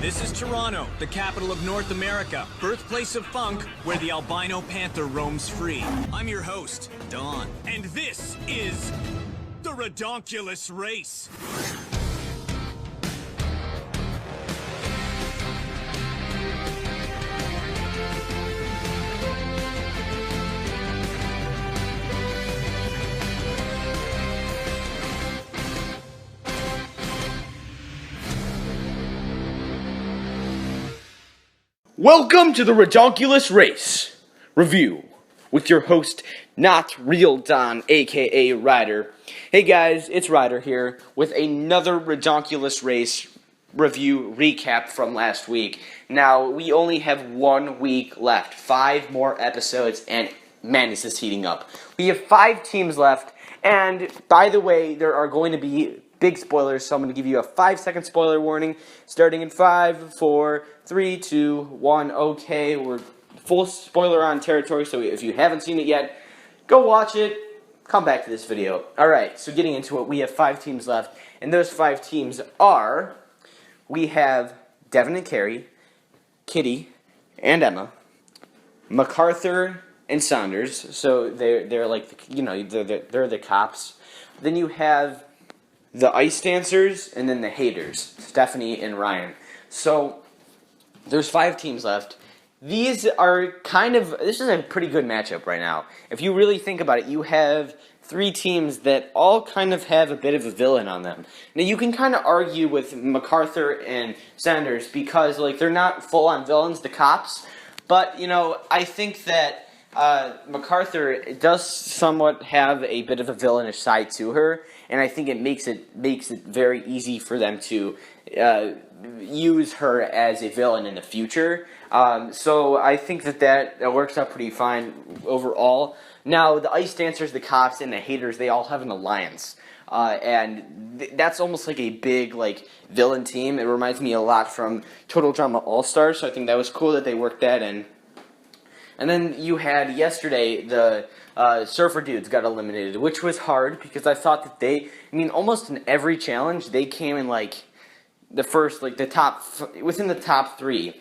This is Toronto, the capital of North America, birthplace of funk, where the albino panther roams free. I'm your host, Don, and this is the Ridonculous Race. Welcome to the Ridonculous Race review with your host, Not Real Don, aka Ryder. Hey guys, it's Ryder here with another Ridonculous Race review recap from last week. Now, we only have 1 week left, 5 more episodes, and man, is this heating up. We have 5 teams left, and by the way, there are going to be big spoilers, so I'm going to give you a 5-second spoiler warning, starting in 5, 4, 3, 2, 1, okay, we're full spoiler on territory, so if you haven't seen it yet, go watch it, come back to this video. Alright, so getting into it, we have 5 teams left, and those 5 teams are, we have Devin and Carrie, Kitty and Emma, MacArthur and Saunders, so they're like, you know, they're the cops. Then you have the ice dancers, and then the haters, Stephanie and Ryan. So, there's 5 teams left. This is a pretty good matchup right now. If you really think about it, you have 3 teams that all kind of have a bit of a villain on them. Now, you can kind of argue with MacArthur and Sanders because, like, they're not full-on villains, the cops. But, you know, I think that MacArthur does somewhat have a bit of a villainish side to her, and I think it makes it very easy for them to use her as a villain in the future. So I think that works out pretty fine overall. Now, the ice dancers, the cops, and the haters, they all have an alliance. And that's almost like a big, like, villain team. It reminds me a lot from Total Drama All-Stars, so I think that was cool that they worked that in. And then you had yesterday, the surfer dudes got eliminated, which was hard because I thought that almost in every challenge, they came in, like, the first, like, within the top 3.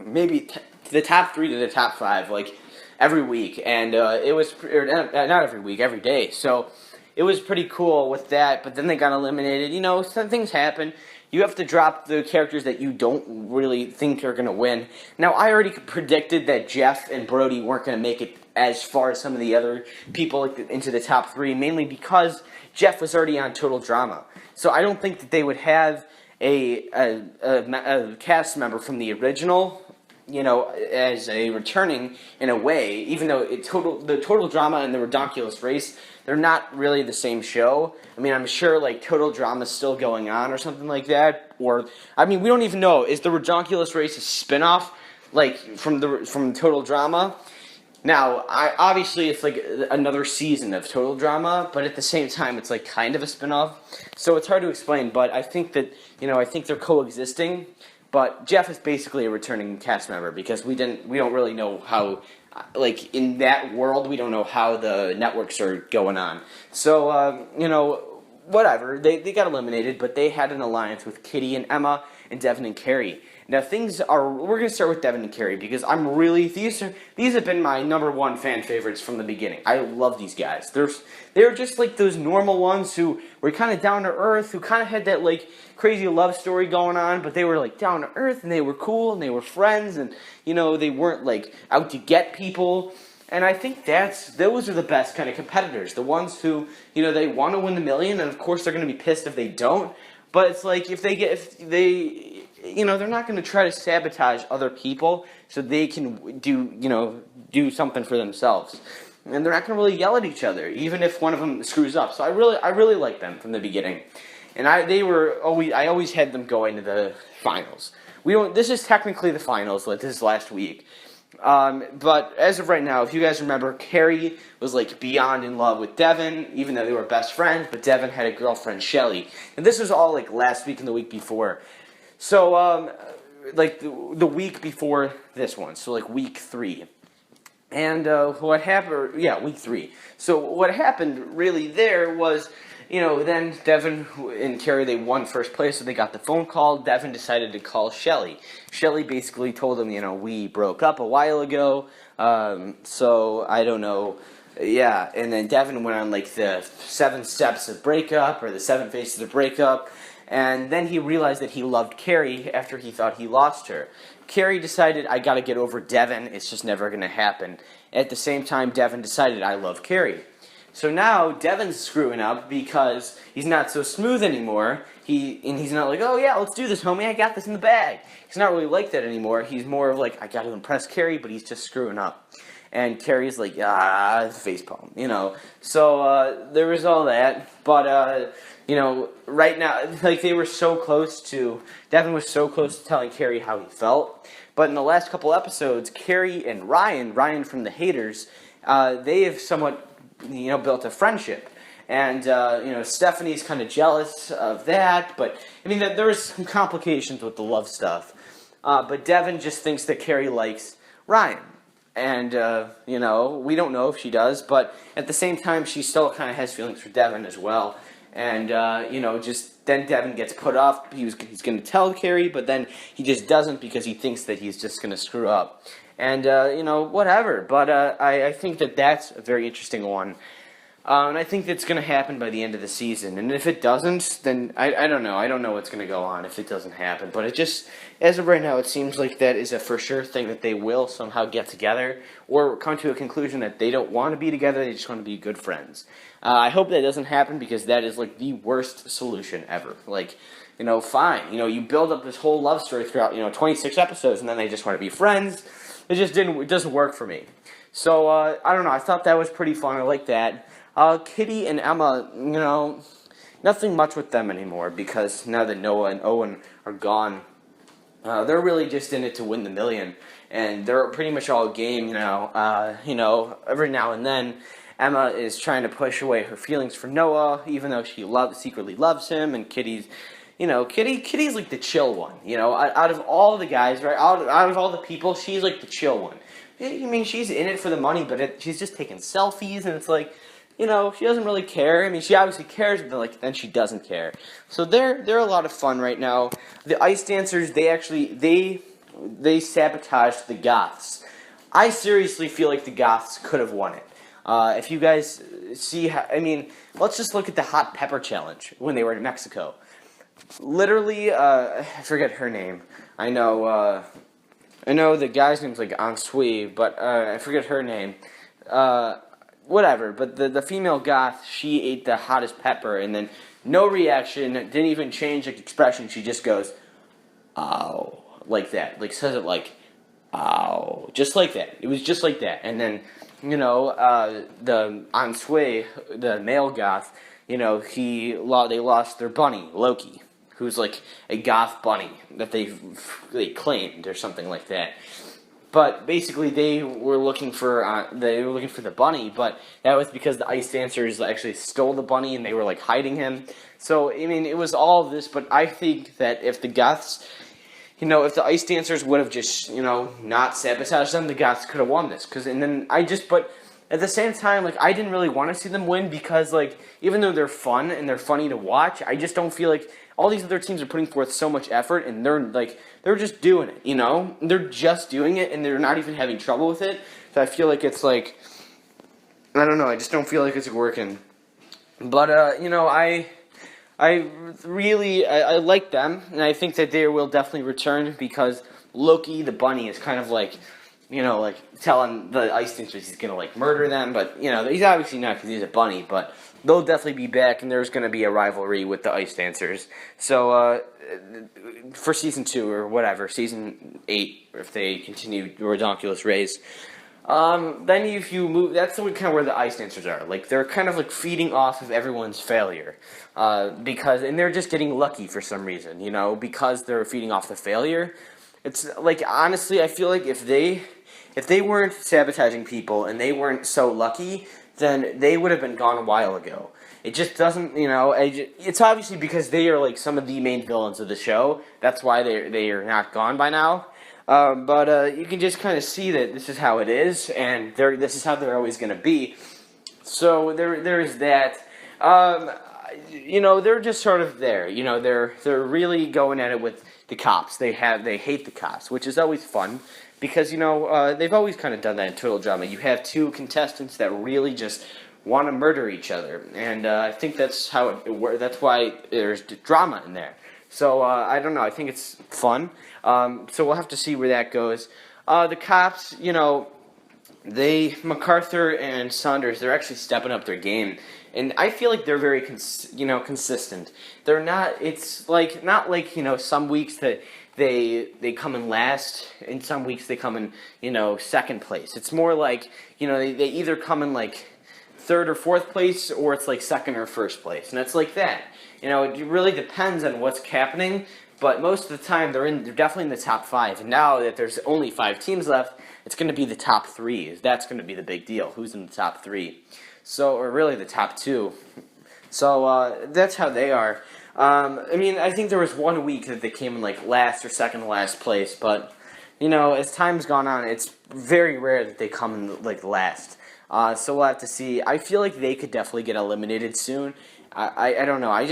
Maybe the top 3 to the top 5, like, every week. And it was, not every week, every day. So it was pretty cool with that, but then they got eliminated. You know, some things happen. You have to drop the characters that you don't really think are going to win. Now, I already predicted that Jeff and Brody weren't going to make it as far as some of the other people into the top 3, mainly because Jeff was already on Total Drama. So I don't think that they would have a cast member from the original, you know, as a returning in a way, even though the Total Drama and the Ridonculous Race, they're not really the same show. I mean, I'm sure, like, Total Drama's still going on or something like that. Or, I mean, we don't even know. Is the Ridonculous Race a spinoff, like, from Total Drama? Now, obviously, it's, like, another season of Total Drama, but at the same time, it's, like, kind of a spinoff. So it's hard to explain, but I think that, you know, I think they're coexisting. But Jeff is basically a returning cast member because we don't really know how, like, in that world, we don't know how the networks are going on. So, you know, whatever. They got eliminated, but they had an alliance with Kitty and Emma and Devin and Carrie. Now, we're going to start with Devin and Carrie because these have been my #1 fan favorites from the beginning. I love these guys. They're just like those normal ones who were kind of down to earth, who kind of had that, like, crazy love story going on, but they were, like, down to earth, and they were cool, and they were friends, and, you know, they weren't, like, out to get people. And I think those are the best kind of competitors, the ones who, you know, they want to win the million, and of course they're going to be pissed if they don't. But it's like you know, they're not going to try to sabotage other people so they can do something for themselves. And they're not going to really yell at each other, even if one of them screws up. So I really like them from the beginning. And I always had them going to the finals. This is technically the finals, like, this is last week. But as of right now, if you guys remember, Carrie was, like, beyond in love with Devin, even though they were best friends, but Devin had a girlfriend, Shelly. And this was all, like, last week and the week before. So, like, the week before this one, so, like, week 3. And what happened, yeah, week 3. So what happened really there was, then Devin and Carrie, they won first place, so they got the phone call. Devin decided to call Shelly. Shelly basically told him, we broke up a while ago, so I don't know. Yeah, and then Devin went on like the 7 steps of breakup, or the 7 phases of breakup, and then he realized that he loved Carrie after he thought he lost her. Carrie decided, I gotta get over Devin, it's just never gonna happen. At the same time, Devin decided, I love Carrie. So now, Devin's screwing up because he's not so smooth anymore. He's not like, oh yeah, let's do this, homie, I got this in the bag. He's not really like that anymore. He's more of like, I gotta impress Carrie, but he's just screwing up. And Carrie's like, facepalm, So, there was all that, but, right now, like, they were so close to, Devin was so close to telling Carrie how he felt, but in the last couple episodes, Carrie and Ryan from The Haters, they have somewhat, built a friendship. And, Stephanie's kind of jealous of that, but, there was some complications with the love stuff. But Devin just thinks that Carrie likes Ryan. And, we don't know if she does, but at the same time, she still kind of has feelings for Devin as well. And, then Devin gets put off. He's going to tell Carrie, but then he just doesn't because he thinks that he's just going to screw up. And, whatever. But I think that that's a very interesting one. And I think that's going to happen by the end of the season. And if it doesn't, then I don't know. I don't know what's going to go on if it doesn't happen. But it just, as of right now, it seems like that is a for sure thing that they will somehow get together or come to a conclusion that they don't want to be together. They just want to be good friends. I hope that doesn't happen because that is like the worst solution ever. Like, fine. You build up this whole love story throughout, 26 episodes and then they just want to be friends. It doesn't work for me. So, I don't know. I thought that was pretty fun. I like that. Kitty and Emma, nothing much with them anymore because now that Noah and Owen are gone, they're really just in it to win the million, and they're pretty much all game now. Every now and then, Emma is trying to push away her feelings for Noah, even though she secretly loves him, and Kitty's like the chill one, out of all the guys, right, out of all the people, she's like the chill one. She's in it for the money, but she's just taking selfies, and it's like, she doesn't really care. She obviously cares, but then she doesn't care. So they're a lot of fun right now. The ice dancers, they sabotaged the Goths. I seriously feel like the Goths could have won it. If you guys see how, let's just look at the hot pepper challenge when they were in Mexico. Literally, I forget her name. I know the guy's name's like Ansui, but I forget her name. Whatever, but the female goth, she ate the hottest pepper, and then no reaction, didn't even change expression, she just goes, ow, like that, says it like, ow, just like that, it was just like that, and then, the Ansui, the male goth, they lost their bunny, Loki, who's like a goth bunny that they claimed, or something like that. But basically, they were looking for the bunny, but that was because the ice dancers actually stole the bunny and they were like hiding him. So it was all of this. But I think that if the Goths, if the ice dancers would have just not sabotaged them, the Goths could have won this. But at the same time, I didn't really want to see them win because even though they're fun and they're funny to watch, I just don't feel like all these other teams are putting forth so much effort, and they're just doing it, They're just doing it, and they're not even having trouble with it. So I feel like it's I don't know, I just don't feel like it's working. But, I like them, and I think that they will definitely return because Loki, the bunny, is kind of telling the ice dancers he's gonna murder them, but he's obviously not because he's a bunny, but they'll definitely be back, and there's gonna be a rivalry with the ice dancers. So for season 2 or whatever, season 8, if they continue the Ridonculous race, then if you move, that's kind of where the ice dancers are. They're kind of feeding off of everyone's failure, and they're just getting lucky for some reason, because they're feeding off the failure. It's honestly, I feel like if they weren't sabotaging people and they weren't so lucky, then they would have been gone a while ago. It just doesn't, it's obviously because they are some of the main villains of the show. That's why they are not gone by now. But you can just kind of see that this is how it is, and this is how they're always going to be. So there is that. They're just sort of there. They're really going at it with the cops. They hate the cops, which is always fun because they've always kind of done that in Total Drama. You have two contestants that really just want to murder each other, and I think that's how it works. That's why there's drama in there. So I don't know. I think it's fun. So we'll have to see where that goes. The cops, MacArthur and Saunders, they're actually stepping up their game, and I feel like they're very consistent. They're not. It's not like some weeks that they come in last, and some weeks they come in second place. It's more like they either come in like third or fourth place, or it's like second or first place, and it's like that. It really depends on what's happening, but most of the time they're definitely in the top 5. And now that there's only 5 teams left, it's going to be the top 3. That's going to be the big deal. Who's in the top 3? So, or really the top 2. So that's how they are. I think there was one week that they came in like last or second to last place, but as time's gone on, it's very rare that they come in like last. So we'll have to see. I feel like they could definitely get eliminated soon. I don't know. I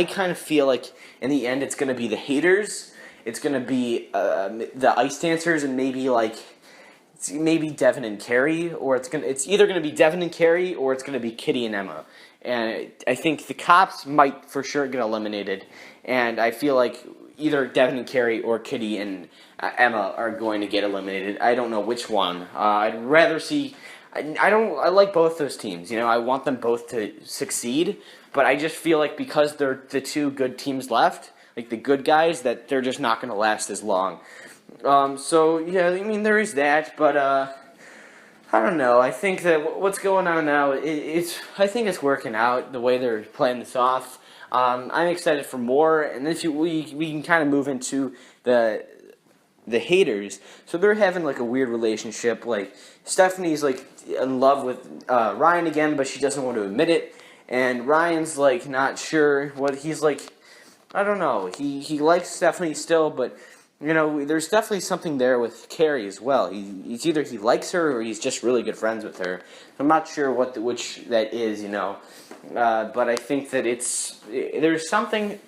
kind of feel like in the end it's going to be the haters. It's going to be the ice dancers, and maybe Devin and Carrie, or it's either going to be Devin and Carrie, or it's going to be Kitty and Emma. And I think the cops might for sure get eliminated, and I feel like either Devin and Carrie or Kitty and Emma are going to get eliminated. I don't know which one. I'd rather see. I like both those teams. I want them both to succeed, but I just feel like because they're the two good teams left, like the good guys, that they're just not going to last as long. So yeah, there is that, but I don't know. I think that what's going on now, I think it's working out the way they're playing this off. I'm excited for more, and if we can kind of move into the haters. So they're having like a weird relationship. Like Stephanie's like in love with Ryan again, but she doesn't want to admit it. And Ryan's like not sure what he's like. I don't know. He likes Stephanie still, but there's definitely something there with Carrie as well. He's either he likes her or he's just really good friends with her. I'm not sure which that is. But I think that there's something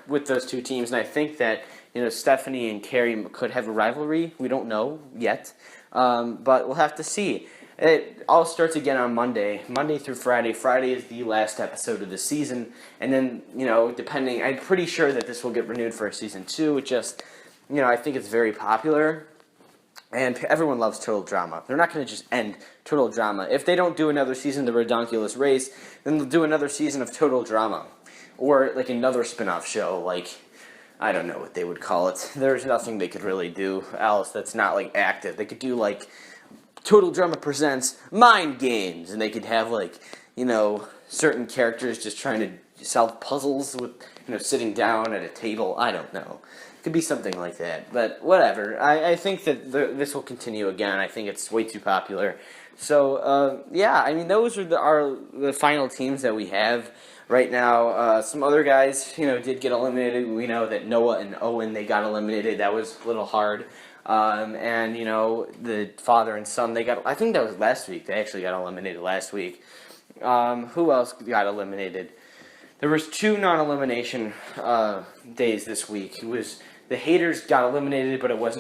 with those two teams, and I think that Stephanie and Carrie could have a rivalry. We don't know yet, but we'll have to see. It all starts again on Monday through Friday. Friday is the last episode of the season, and then depending, I'm pretty sure that this will get renewed for season 2. It just, I think it's very popular, and everyone loves Total Drama. They're not going to just end Total Drama. If they don't do another season of the Ridonculous Race, then they'll do another season of Total Drama, or like another spin-off show, like. I don't know what they would call it. There's nothing they could really do else that's not like active. They could do like Total Drama presents Mind Games, and they could have like certain characters just trying to solve puzzles with sitting down at a table. I don't know. It could be something like that, but whatever. I think that this will continue again. I think it's way too popular. So yeah, those are the final teams that we have. Right now, some other guys, did get eliminated. We know that Noah and Owen, they got eliminated. That was a little hard. And, the father and son, I think that was last week. They actually got eliminated last week. Who else got eliminated? There was 2 non-elimination days this week. The haters got eliminated, but it was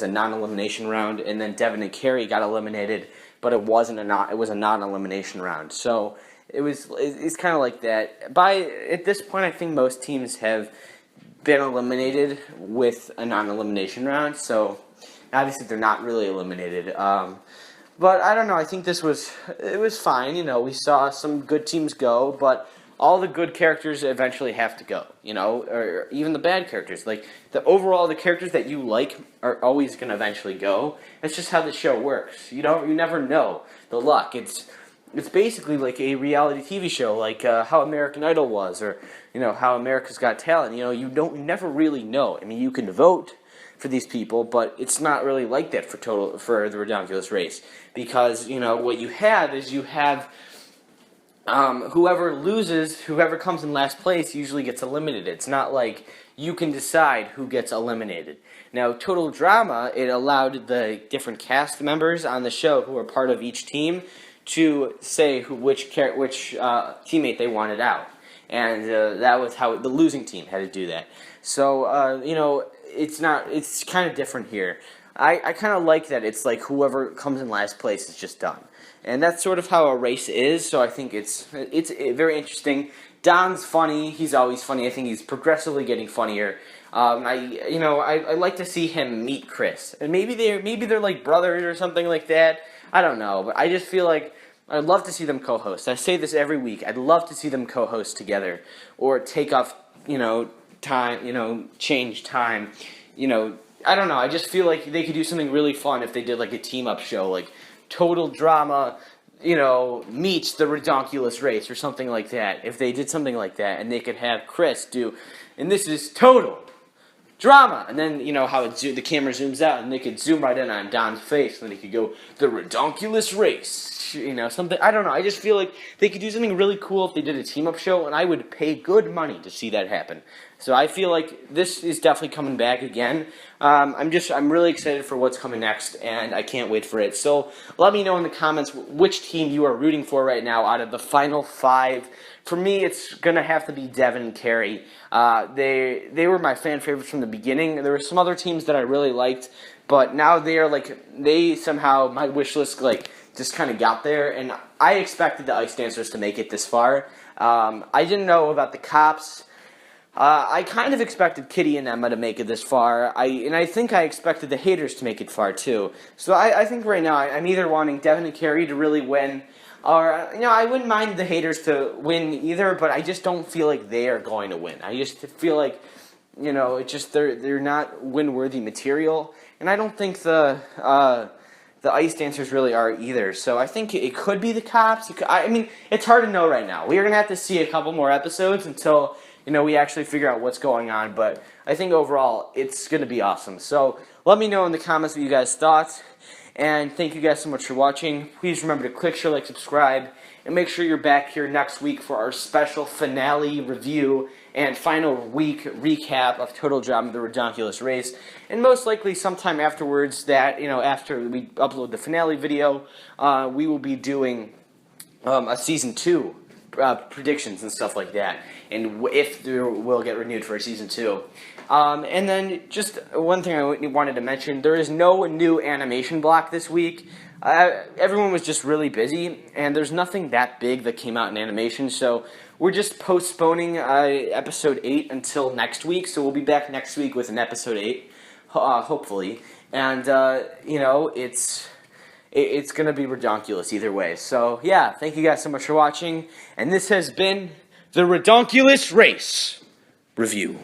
a non-elimination round. And then Devin and Carrie got eliminated, but it was a non-elimination round. So it's kind of like that. At this point, I think most teams have been eliminated with a non-elimination round, so obviously they're not really eliminated. But I don't know. I think it was fine. We saw some good teams go, but all the good characters eventually have to go. Or even the bad characters. Like the characters that you like are always going to eventually go. That's just how the show works. You never know the luck. It's basically like a reality TV show, like how American Idol was, or how America's Got Talent. You never really know. You can vote for these people, but it's not really like that for the Ridonculous Race, because what you have is whoever loses, whoever comes in last place usually gets eliminated. It's not like you can decide who gets eliminated. Now, Total Drama, it allowed the different cast members on the show who are part of each team to say which teammate they wanted out. And that was how the losing team had to do that. So, it's kind of different here. I kind of like that it's like whoever comes in last place is just done. And that's sort of how a race is, so I think it's very interesting. Don's funny. He's always funny. I think he's progressively getting funnier. I like to see him meet Chris. And maybe they're like brothers or something like that. I don't know, but I just feel like I'd love to see them co-host. I say this every week. I'd love to see them co-host together or take off, time, change time, I don't know. I just feel like they could do something really fun if they did like a team-up show, like Total Drama, meets the Ridonculous race or something like that. If they did something like that, and they could have Chris do, and this is Total Drama, and then how the camera zooms out, and they could zoom right in on Don's face, and then he could go the Ridonculous race, something. I don't know. I just feel like they could do something really cool if they did a team-up show, and I would pay good money to see that happen. So I feel like this is definitely coming back again. I'm really excited for what's coming next, and I can't wait for it. So let me know in the comments which team you are rooting for right now out of the final 5. For me, it's gonna have to be Devin and Carrie. They were my fan favorites from the beginning. There were some other teams that I really liked, but now they somehow, my wish list just kind of got there, and I expected the Ice Dancers to make it this far. I didn't know about the Cops. I kind of expected Kitty and Emma to make it this far, and I think I expected the haters to make it far too. So I think right now I'm either wanting Devin and Carrie to really win, or I wouldn't mind the haters to win either, but I just don't feel like they are going to win. I just feel like they're not win-worthy material, and I don't think the Ice Dancers really are either. So I think it could be the Cops. It's hard to know right now. We are gonna have to see a couple more episodes until we actually figure out what's going on, but I think overall it's going to be awesome. So let me know in the comments what you guys thought, and thank you guys so much for watching. Please remember to click, share, like, subscribe, and make sure you're back here next week for our special finale review and final week recap of Total Drama, the Ridonculous race, and most likely sometime afterwards after we upload the finale video, we will be doing a Season 2 predictions and stuff like that, and if there will get renewed for a Season 2. And then just one thing I wanted to mention, there is no new animation block this week. Everyone was just really busy, and there's nothing that big that came out in animation, so we're just postponing episode 8 until next week, so we'll be back next week with an episode 8, hopefully, and it's going to be Ridonculous either way. So, yeah, thank you guys so much for watching. And this has been the Ridonculous Race Review.